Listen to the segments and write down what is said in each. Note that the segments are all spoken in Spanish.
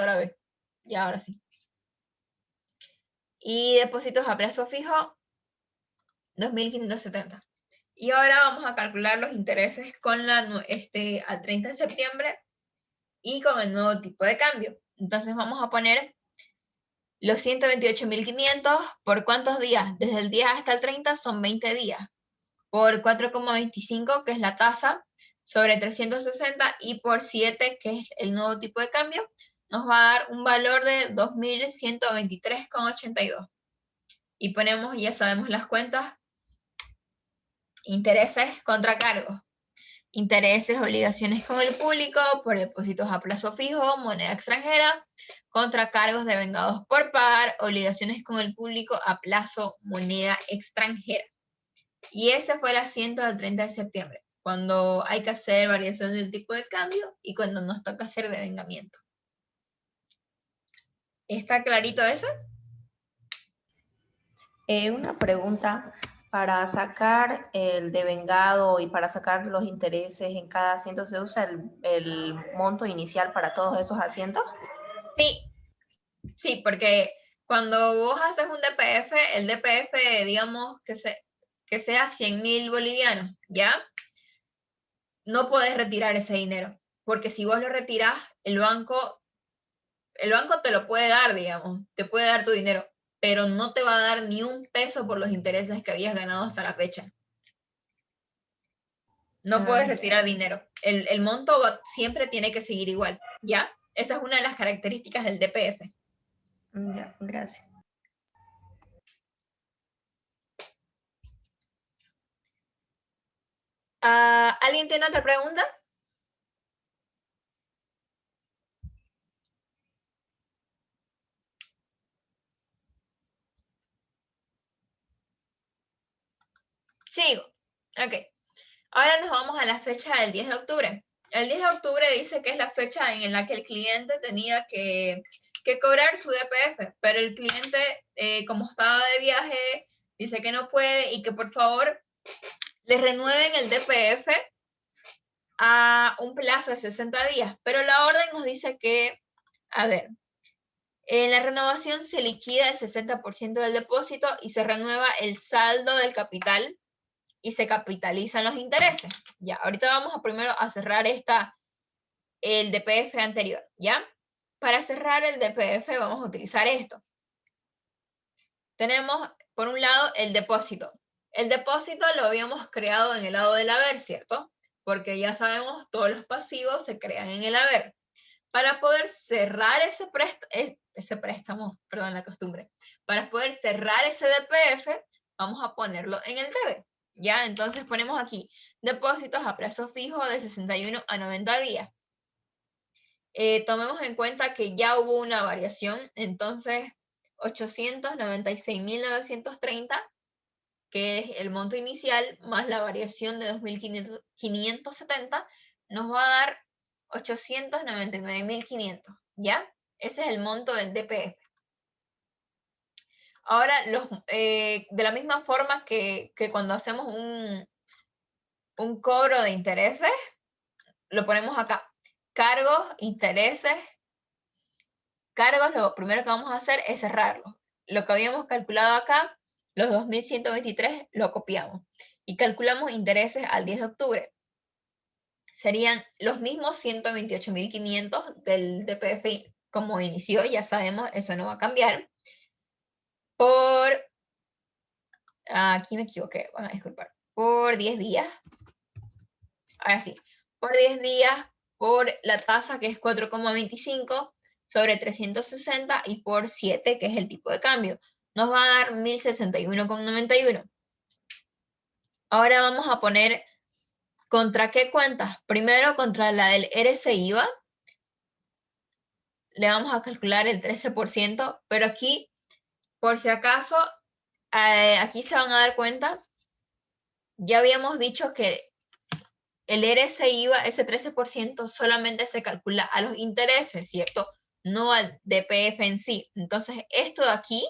otra vez. Y ahora sí. Y depósitos a plazo fijo, 2.570. Y ahora vamos a calcular los intereses con al 30 de septiembre y con el nuevo tipo de cambio. Entonces vamos a poner los 128.500 por ¿cuántos días? Desde el 10 hasta el 30 son 20 días. Por 4,25, que es la tasa, sobre 360, y por 7, que es el nuevo tipo de cambio, nos va a dar un valor de 2.123,82. Y ponemos, ya sabemos las cuentas, intereses contra cargos. Intereses, obligaciones con el público, por depósitos a plazo fijo, moneda extranjera, contra cargos devengados por par, obligaciones con el público a plazo, moneda extranjera. Y ese fue el asiento del 30 de septiembre, cuando hay que hacer variación del tipo de cambio y cuando nos toca hacer devengamiento. ¿Está clarito eso? Una pregunta. Para sacar el devengado y para sacar los intereses en cada asiento, ¿se usa el monto inicial para todos esos asientos? Sí, porque cuando vos haces un DPF, el DPF, digamos, que sea 100.000 bolivianos, ¿ya? No podés retirar ese dinero, porque si vos lo retirás, el banco te lo puede dar, digamos, te puede dar tu dinero, pero no te va a dar ni un peso por los intereses que habías ganado hasta la fecha. No puedes retirar dinero. El monto siempre tiene que seguir igual, ¿ya? Esa es una de las características del DPF. Ya, gracias. ¿Alguien tiene otra pregunta? Sigo. Ok. Ahora nos vamos a la fecha del 10 de octubre. El 10 de octubre dice que es la fecha en la que el cliente tenía que cobrar su DPF, pero el cliente, como estaba de viaje, dice que no puede y que por favor le renueven el DPF a un plazo de 60 días. Pero la orden nos dice que, a ver, en la renovación se liquida el 60% del depósito y se renueva el saldo del capital y se capitalizan los intereses. Ya, ahorita vamos primero a cerrar el DPF anterior, ¿ya? Para cerrar el DPF vamos a utilizar esto. Tenemos, por un lado, el depósito. El depósito lo habíamos creado en el lado del haber, ¿cierto? Porque ya sabemos, todos los pasivos se crean en el haber. Para poder cerrar ese préstamo, perdón, la costumbre, para poder cerrar ese DPF, vamos a ponerlo en el debe. ¿Ya? Entonces ponemos aquí depósitos a plazo fijo de 61 a 90 días. Tomemos en cuenta que ya hubo una variación, entonces 896.930, que es el monto inicial, más la variación de 2.570, nos va a dar 899.500, ¿ya? Ese es el monto del DPF. Ahora, de la misma forma que cuando hacemos un cobro de intereses, lo ponemos acá. Cargos, intereses. Cargos, lo primero que vamos a hacer es cerrarlo. Lo que habíamos calculado acá, los 2.123, lo copiamos. Y calculamos intereses al 10 de octubre. Serían los mismos 128.500 del DPF como inició, ya sabemos, eso no va a cambiar. Aquí me equivoqué, van a disculpar. Por 10 días. Ahora sí, por 10 días, por la tasa que es 4,25 sobre 360 y por 7, que es el tipo de cambio. Nos va a dar 1.061,91. Ahora vamos a poner ¿contra qué cuentas? Primero contra la del RCIVA. Le vamos a calcular el 13%, pero aquí, por si acaso, aquí se van a dar cuenta, ya habíamos dicho que el RCIVA, ese 13%, solamente se calcula a los intereses, ¿cierto? No al DPF en sí. Entonces, esto de aquí,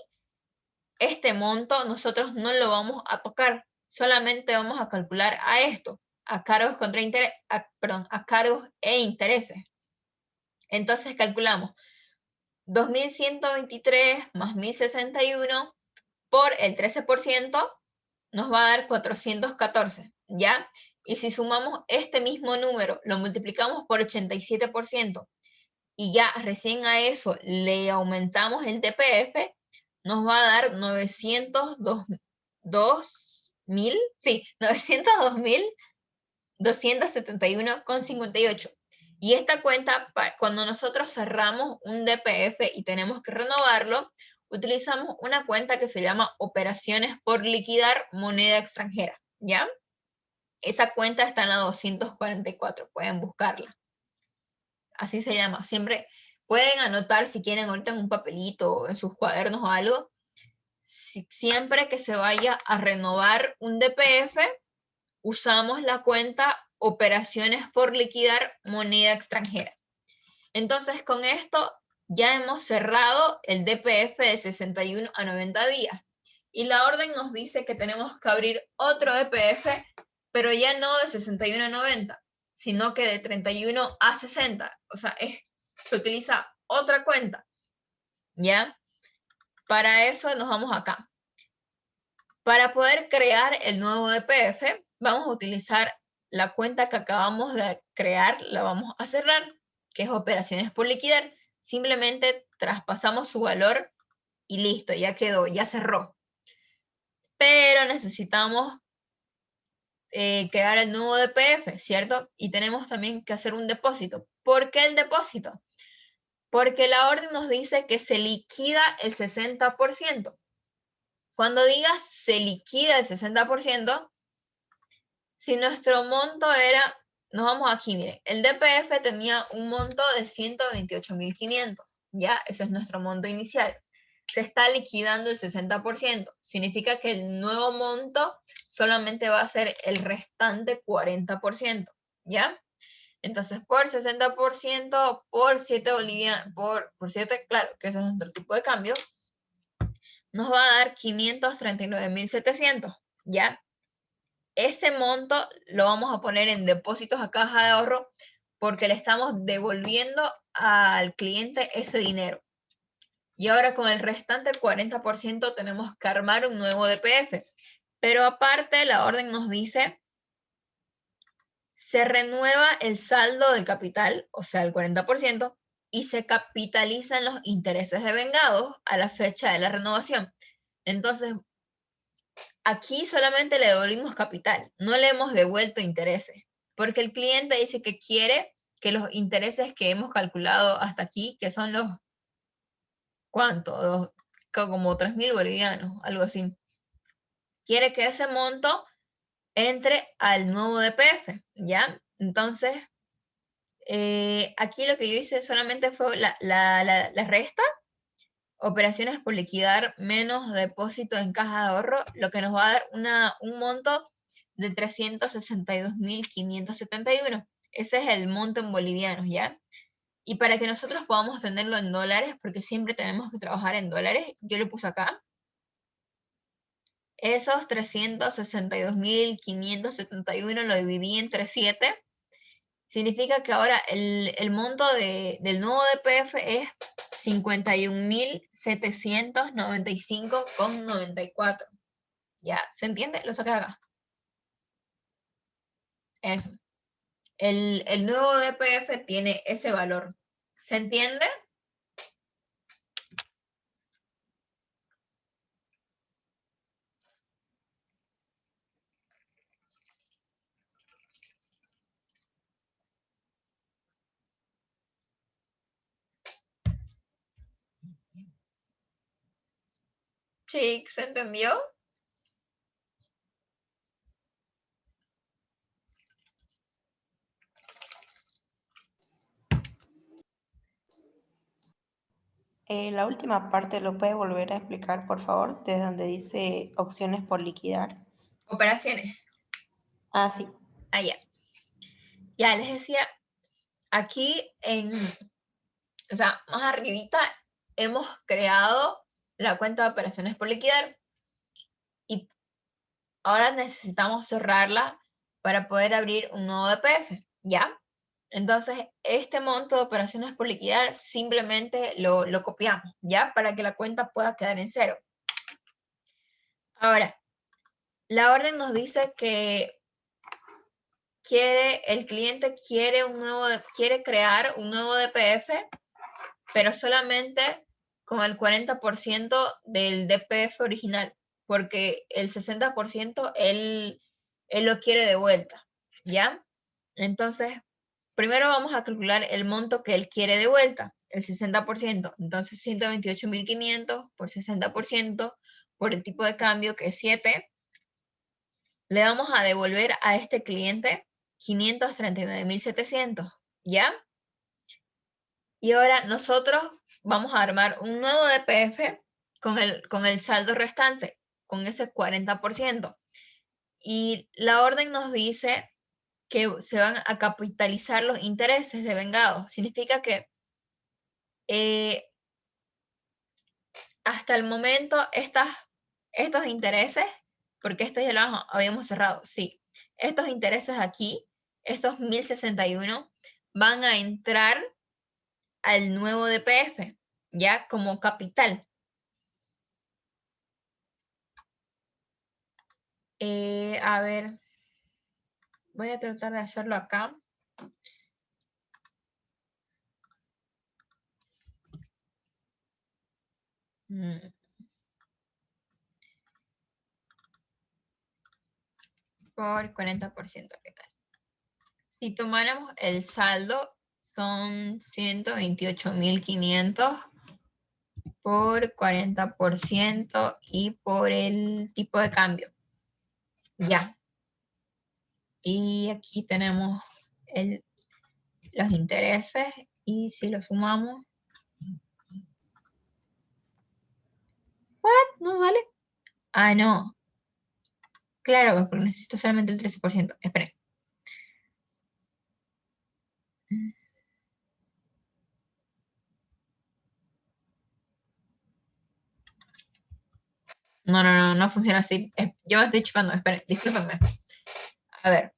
este monto, nosotros no lo vamos a tocar. Solamente vamos a calcular a esto, a cargos a cargos e intereses. Entonces, calculamos 2.123 más 1.061 por el 13% nos va a dar 414, ¿ya? Y si sumamos este mismo número, lo multiplicamos por 87%, y ya recién a eso le aumentamos el DPF, nos va a dar 902.271,58. Y esta cuenta, cuando nosotros cerramos un DPF y tenemos que renovarlo, utilizamos una cuenta que se llama operaciones por liquidar moneda extranjera, ¿ya? Esa cuenta está en la 244, pueden buscarla. Así se llama. Siempre pueden anotar si quieren ahorita en un papelito, en sus cuadernos o algo. Siempre que se vaya a renovar un DPF, usamos la cuenta operaciones por liquidar moneda extranjera. Entonces, con esto ya hemos cerrado el DPF de 61 a 90 días. Y la orden nos dice que tenemos que abrir otro DPF, pero ya no de 61 a 90, sino que de 31 a 60. O sea, se utiliza otra cuenta, ¿ya? Para eso nos vamos acá. Para poder crear el nuevo DPF, vamos a utilizar la cuenta que acabamos de crear, la vamos a cerrar, que es operaciones por liquidar. Simplemente traspasamos su valor y listo, ya quedó, ya cerró. Pero necesitamos crear el nuevo DPF, ¿cierto? Y tenemos también que hacer un depósito. ¿Por qué el depósito? Porque la orden nos dice que se liquida el 60%. Cuando digas se liquida el 60%, si nuestro monto era, nos vamos aquí, miren, el DPF tenía un monto de 128.500, ¿ya? Ese es nuestro monto inicial. Se está liquidando el 60%. Significa que el nuevo monto solamente va a ser el restante 40%, ¿ya? Entonces, por 60%, por 7 bolivianos, por 7, claro, que ese es nuestro tipo de cambio, nos va a dar 539.700, ¿ya? Ese monto lo vamos a poner en depósitos a caja de ahorro porque le estamos devolviendo al cliente ese dinero. Y ahora con el restante 40% tenemos que armar un nuevo DPF. Pero aparte la orden nos dice, se renueva el saldo del capital, o sea, el 40%, y se capitalizan los intereses devengados a la fecha de la renovación. Entonces, aquí solamente le devolvimos capital, no le hemos devuelto intereses, porque el cliente dice que quiere que los intereses que hemos calculado hasta aquí, que son los, ¿cuánto? Como 3.000 bolivianos, algo así. Quiere que ese monto entre al nuevo DPF, ¿ya? Entonces, aquí lo que yo hice solamente fue la resta, operaciones por liquidar menos depósito en caja de ahorro, lo que nos va a dar un monto de 362.571. Ese es el monto en bolivianos, ¿ya? Y para que nosotros podamos tenerlo en dólares, porque siempre tenemos que trabajar en dólares, yo le puse acá. Esos 362.571 lo dividí entre 7. Significa que ahora el monto del nuevo DPF es 51.795,94. ¿Ya? ¿Se entiende? Lo saqué acá. Eso. El nuevo DPF tiene ese valor. ¿Se entiende? Sí, ¿se entendió? La última parte lo puedes volver a explicar, por favor, desde donde dice opciones por liquidar. Operaciones. Ah, sí. Ah, ya. Ya les decía, aquí o sea, más arribita hemos creado la cuenta de operaciones por liquidar y ahora necesitamos cerrarla para poder abrir un nuevo DPF, ¿ya? Entonces, este monto de operaciones por liquidar simplemente lo copiamos, ¿ya? Para que la cuenta pueda quedar en cero. Ahora, la orden nos dice que el cliente quiere crear un nuevo DPF, pero solamente con el 40% del DPF original, porque el 60% él lo quiere de vuelta, ¿ya? Entonces, primero vamos a calcular el monto que él quiere de vuelta, el 60%. Entonces, 128.500 por 60% por el tipo de cambio que es 7. Le vamos a devolver a este cliente 539.700, ¿ya? Y ahora nosotros vamos a armar un nuevo DPF con el saldo restante, con ese 40%. Y la orden nos dice que se van a capitalizar los intereses de vengado. Significa que hasta el momento estos intereses, porque estos ya los habíamos cerrado, sí, estos intereses aquí, estos 1.061, van a entrar al nuevo DPF, ya como capital. A ver, voy a tratar de hacerlo acá. Por 40%. Si tomáramos el saldo, son 128.500 por 40% y por el tipo de cambio. Ya. Y aquí tenemos los intereses y si lo sumamos... ¿What? ¿No sale? Ah, no. Claro, porque necesito solamente el 13%. Esperen. No funciona así. Yo me estoy chupando. Esperen, discúlpenme. A ver.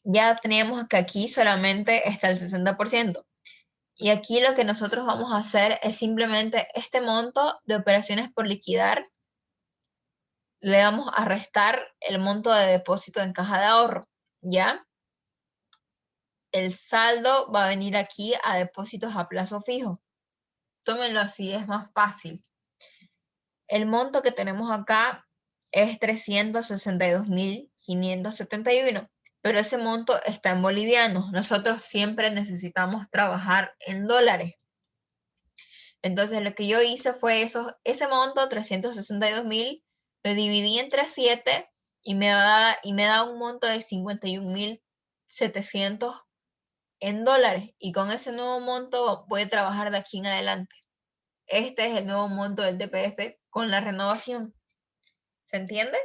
Ya teníamos que aquí solamente está el 60%. Y aquí lo que nosotros vamos a hacer es simplemente este monto de operaciones por liquidar, le vamos a restar el monto de depósito en caja de ahorro, ¿ya? El saldo va a venir aquí a depósitos a plazo fijo. Tómenlo así, es más fácil. El monto que tenemos acá es 362.571, pero ese monto está en bolivianos. Nosotros siempre necesitamos trabajar en dólares. Entonces lo que yo hice fue ese monto, 362.000, lo dividí entre 7 y me da un monto de 51.700 en dólares. Y con ese nuevo monto voy a trabajar de aquí en adelante. Este es el nuevo monto del DPF con la renovación. ¿Se entiende?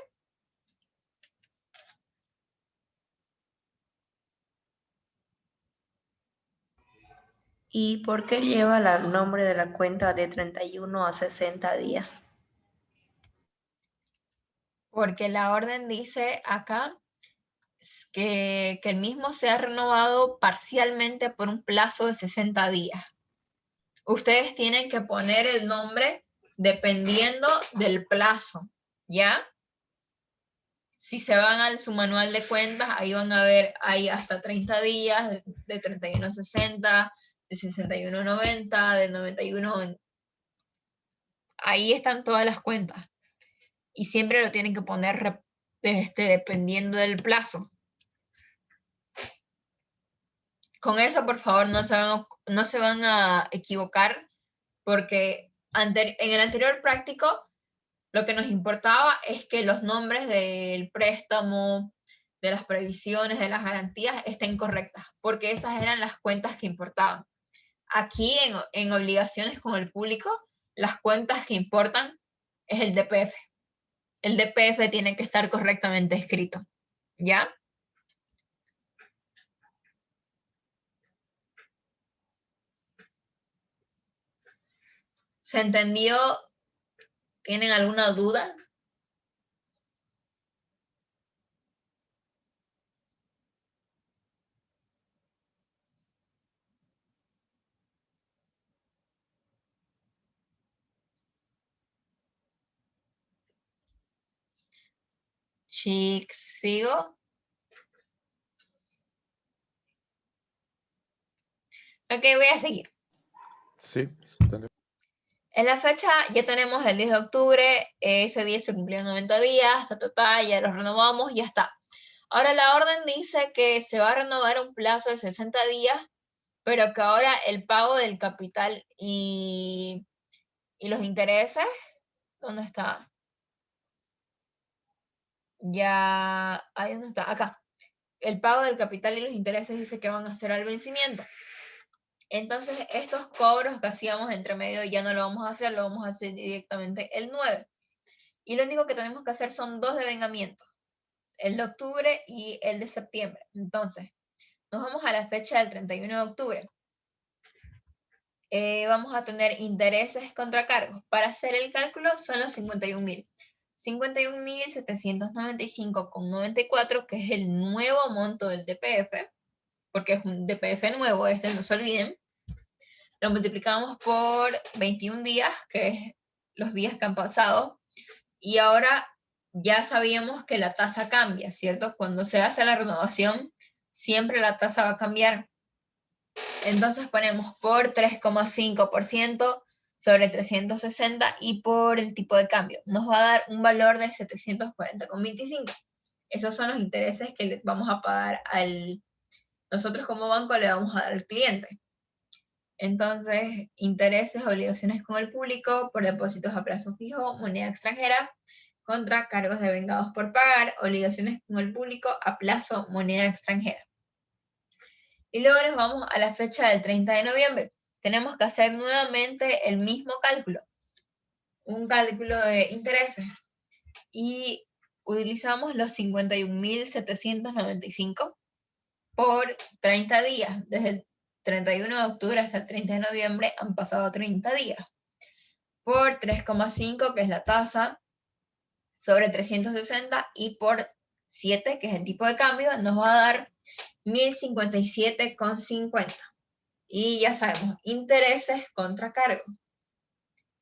¿Y por qué lleva el nombre de la cuenta de 31 a 60 días? Porque la orden dice acá que el mismo sea renovado parcialmente por un plazo de 60 días. Ustedes tienen que poner el nombre dependiendo del plazo, ¿ya? Si se van a su manual de cuentas, ahí van a ver, hay hasta 30 días, de 31 a 60, de 61 a 90, de 91. Ahí están todas las cuentas. Y siempre lo tienen que poner dependiendo del plazo. Con eso, por favor, no se van a equivocar, porque en el anterior práctico lo que nos importaba es que los nombres del préstamo, de las previsiones, de las garantías estén correctas, porque esas eran las cuentas que importaban. Aquí en obligaciones con el público, las cuentas que importan es el DPF. El DPF tiene que estar correctamente escrito, ¿ya? ¿Se entendió? ¿Tienen alguna duda? Sigo. Ok, voy a seguir. Sí, En la fecha ya tenemos el 10 de octubre, ese día se cumplieron 90 días, ya lo renovamos, ya está. Ahora la orden dice que se va a renovar un plazo de 60 días, pero que ahora el pago del capital y los intereses, ¿dónde está? Ya, ahí no está, acá. El pago del capital y los intereses dice que van a ser al vencimiento. Entonces, estos cobros que hacíamos entre medio ya no lo vamos a hacer, lo vamos a hacer directamente el 9. Y lo único que tenemos que hacer son 2 devengamientos, el de octubre y el de septiembre. Entonces, nos vamos a la fecha del 31 de octubre. Vamos a tener intereses contra cargos. Para hacer el cálculo son los 51.000. 51.795,94, que es el nuevo monto del DPF, porque es un DPF nuevo, no se olviden. Lo multiplicamos por 21 días, que es los días que han pasado, y ahora ya sabíamos que la tasa cambia, ¿cierto? Cuando se hace la renovación, siempre la tasa va a cambiar. Entonces ponemos por 3,5% sobre 360 y por el tipo de cambio. Nos va a dar un valor de 740,25. Esos son los intereses que le vamos a pagar nosotros como banco le vamos a dar al cliente. Entonces, intereses, obligaciones con el público por depósitos a plazo fijo, moneda extranjera, contra cargos devengados por pagar, obligaciones con el público a plazo, moneda extranjera. Y luego nos vamos a la fecha del 30 de noviembre. Tenemos que hacer nuevamente el mismo cálculo, un cálculo de intereses. Y utilizamos los 51.795 por 30 días. Desde el 31 de octubre hasta el 30 de noviembre han pasado 30 días. Por 3,5, que es la tasa, sobre 360, y por 7, que es el tipo de cambio, nos va a dar 1.057,50. Y ya sabemos, intereses contra cargos.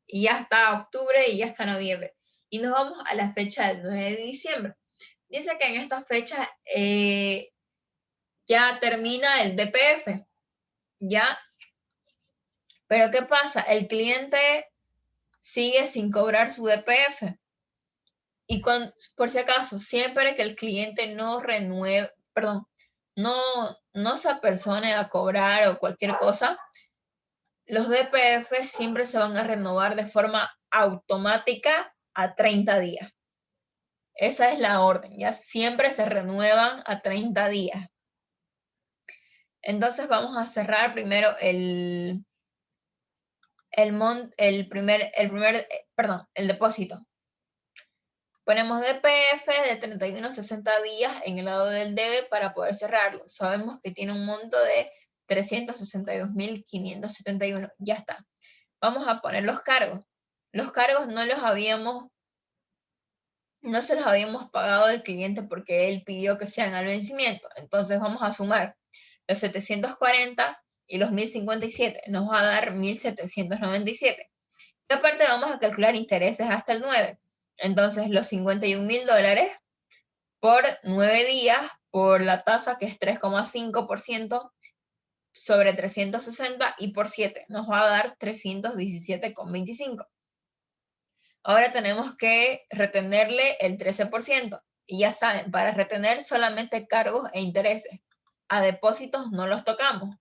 Y ya está octubre y ya está noviembre. Y nos vamos a la fecha del 9 de diciembre. Dice que en esta fecha ya termina el DPF. ¿Ya? Pero ¿qué pasa? El cliente sigue sin cobrar su DPF. Y por si acaso, siempre que el cliente no renueve, perdón, no se apersone a cobrar o cualquier cosa, los DPF siempre se van a renovar de forma automática a 30 días. Esa es la orden, ya siempre se renuevan a 30 días. Entonces vamos a cerrar primero el depósito. Ponemos DPF de 31 a 60 días en el lado del debe para poder cerrarlo. Sabemos que tiene un monto de 362.571. Ya está. Vamos a poner los cargos. Los cargos no se los habíamos pagado al cliente porque él pidió que sean al vencimiento. Entonces vamos a sumar los 740 y los 1.057. Nos va a dar 1.797. Y aparte vamos a calcular intereses hasta el 9. Entonces los $51.000 por 9 días por la tasa que es 3,5% sobre 360 y por 7 nos va a dar 317,25. Ahora tenemos que retenerle el 13%. Y ya saben, para retener solamente cargos e intereses. A depósitos no los tocamos.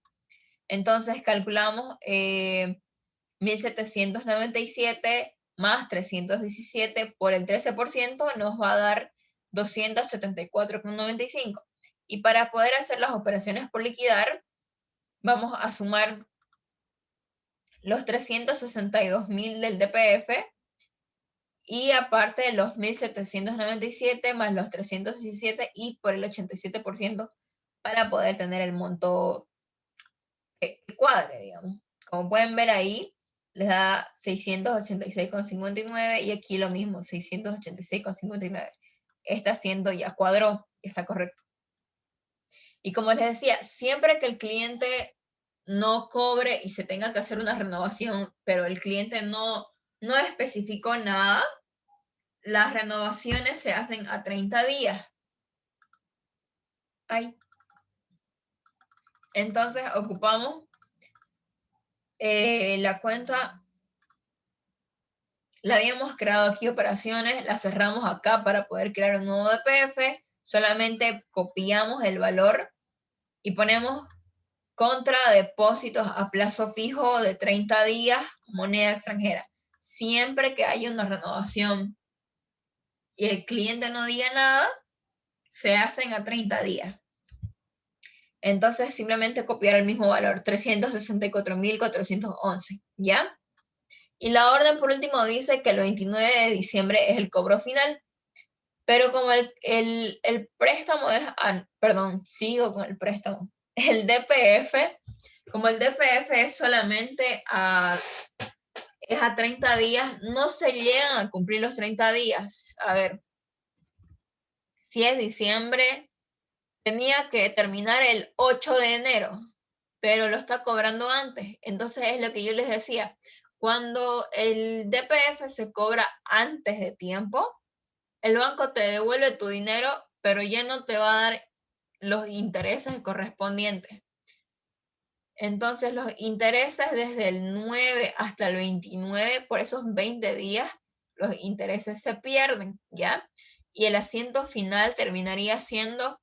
Entonces calculamos 1.797 más 317 por el 13% nos va a dar 274,95. Y para poder hacer las operaciones por liquidar, vamos a sumar los 362.000 del DPF y aparte los 1.797 más los 317 y por el 87% para poder tener el monto que cuadre, digamos. Como pueden ver ahí, les da 686,59 y aquí lo mismo, 686,59. Está haciendo, ya cuadró, está correcto. Y como les decía, siempre que el cliente no cobre y se tenga que hacer una renovación, pero el cliente no especificó nada, las renovaciones se hacen a 30 días. Ay. Entonces ocupamos la cuenta, la habíamos creado aquí operaciones, la cerramos acá para poder crear un nuevo DPF, solamente copiamos el valor y ponemos contra depósitos a plazo fijo de 30 días, moneda extranjera. Siempre que haya una renovación y el cliente no diga nada, se hacen a 30 días. Entonces simplemente copiar el mismo valor, 364.411, ¿ya? Y la orden por último dice que el 29 de diciembre es el cobro final, pero como el préstamo es, perdón, sigo con el préstamo, el DPF, como el DPF es solamente es a 30 días, no se llegan a cumplir los 30 días. A ver, si es diciembre, tenía que terminar el 8 de enero, pero lo está cobrando antes. Entonces es lo que yo les decía, cuando el DPF se cobra antes de tiempo, el banco te devuelve tu dinero, pero ya no te va a dar los intereses correspondientes. Entonces los intereses desde el 9 hasta el 29, por esos 20 días, los intereses se pierden, ¿ya? Y el asiento final terminaría siendo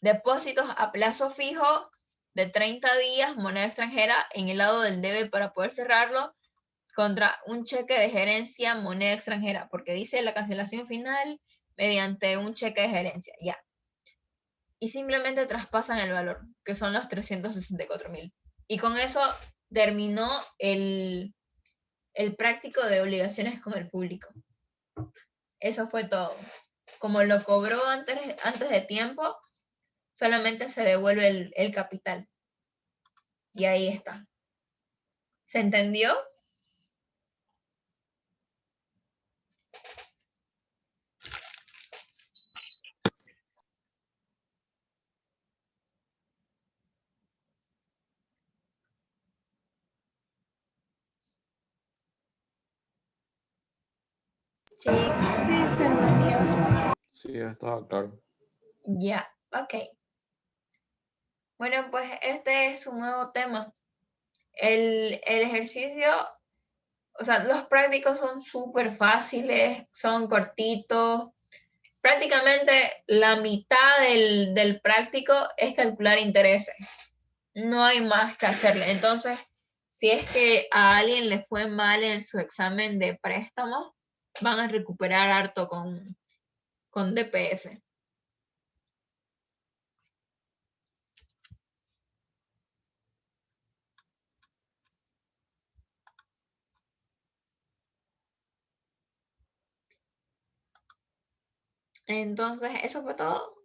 depósitos a plazo fijo de 30 días, moneda extranjera, en el lado del debe para poder cerrarlo, contra un cheque de gerencia, moneda extranjera, porque dice la cancelación final mediante un cheque de gerencia, ya. Y simplemente traspasan el valor, que son los 364.000. Y con eso terminó el práctico de obligaciones con el público. Eso fue todo. Como lo cobró antes de tiempo, solamente se devuelve el capital. Y ahí está. ¿Se entendió? Sí. Sí, se entendió. Sí, estaba claro. Ya, ok. Bueno, pues este es un nuevo tema. El ejercicio, o sea, los prácticos son súper fáciles, son cortitos. Prácticamente la mitad del práctico es calcular intereses. No hay más que hacerle. Entonces, si es que a alguien le fue mal en su examen de préstamo, van a recuperar harto con DPF. Entonces, eso fue todo.